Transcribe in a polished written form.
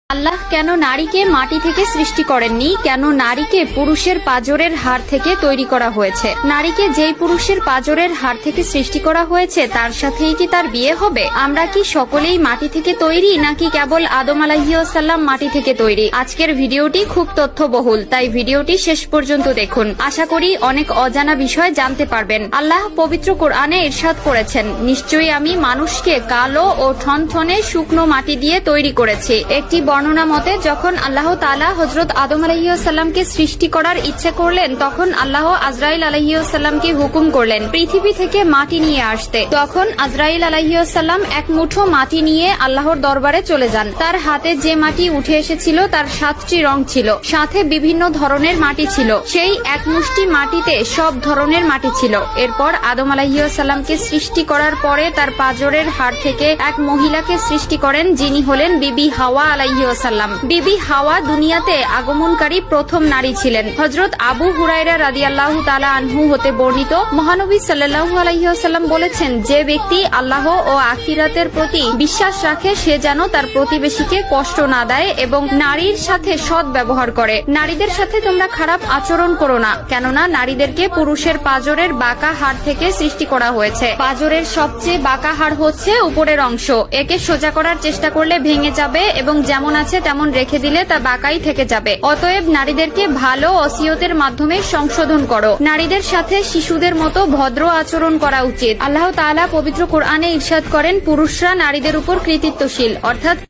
আল্লাহ কেন নারীকে মাটি থেকে সৃষ্টি করেননি? কেন নারীকে পুরুষের পাঁজরের হাড় থেকে তৈরি করা হয়েছে? নারীকে যেই পুরুষের পাঁজরের হাড় থেকে সৃষ্টি করা হয়েছে তার সাথেই কি তার বিয়ে হবে? আমরা কি সকলেই মাটি থেকে তৈরি, নাকি কেবল আদম আলাইহিস সালাম মাটি থেকে তৈরি? আজকের ভিডিওটি খুব তথ্যবহুল, তাই ভিডিওটি শেষ পর্যন্ত দেখুন। আশা করি অনেক অজানা বিষয় জানতে পারবেন। আল্লাহ পবিত্র কোরআনে ইরশাদ করেছেন, নিশ্চয়ই আমি মানুষকে কালো ও ঠনঠনে শুকনো মাটি দিয়ে তৈরি করেছি। একটি বর্ণনা মতে যখন আল্লাহ তাআলা হযরত আদম আলাইহিস সালামকে সৃষ্টি করার ইচ্ছে করলেন, তখন আল্লাহ আজরাইল আলাইহিস সালামকে হুকুম করলেন পৃথিবী থেকে মাটি নিয়ে আসতে। তখন আজরাইল আলাইহিস সালাম এক মুঠো মাটি নিয়ে আল্লাহর দরবারে চলে যান। তার হাতে যে মাটি উঠে এসেছিল তার 7টি রং ছিল, সাথে বিভিন্ন ধরনের মাটি ছিল। সেই এক মুষ্টি মাটিতে সব ধরনের মাটি ছিল। এরপর আদম আলাইহিস সালামকে সৃষ্টি করার পরে তার পাঁজরের হাড় থেকে এক মহিলাকে সৃষ্টি করেন, যিনি হলেন বিবি হাওয়া আলাইহিস সালাম। বিবি হাওয়া দুনিয়াতে আগমনকারী প্রথম নারী ছিলেন। হযরত আবু হুরায়রা রাদিয়াল্লাহু তাআলা আনহু হতে বর্ণিত, মহানবী সাল্লাল্লাহু আলাইহি ওয়াসাল্লাম বলেছেন, যে ব্যক্তি আল্লাহ ও আখিরাতের প্রতি বিশ্বাস রাখে সে যেন তার প্রতিবেশীকে কষ্ট না দেয় এবং নারীর সাথে সৎ ব্যবহার করে। নারীদের সাথে তোমরা খারাপ আচরণ করো না, কেননা নারীদেরকে পুরুষের পাঁজরের বাঁকা হাড় থেকে সৃষ্টি করা হয়েছে। পাঁজরের সবচেয়ে বাঁকা হাড় হচ্ছে উপরের অংশ। একে সোজা করার চেষ্টা করলে ভেঙে যাবে এবং যেমন আছে তেমন রেখে দিলে তা বাঁকাই থেকে যাবে। অতএব নারীদেরকে ভালো ওসিয়তের মাধ্যমে সংশোধন করো। নারীদের সাথে শিশুদের মতো ভদ্র আচরণ করা উচিত। আল্লাহ তাআলা পবিত্র কোরআনে ইরশাদ করেন, পুরুষরা নারীদের উপর কৃতিত্বশীল, অর্থাৎ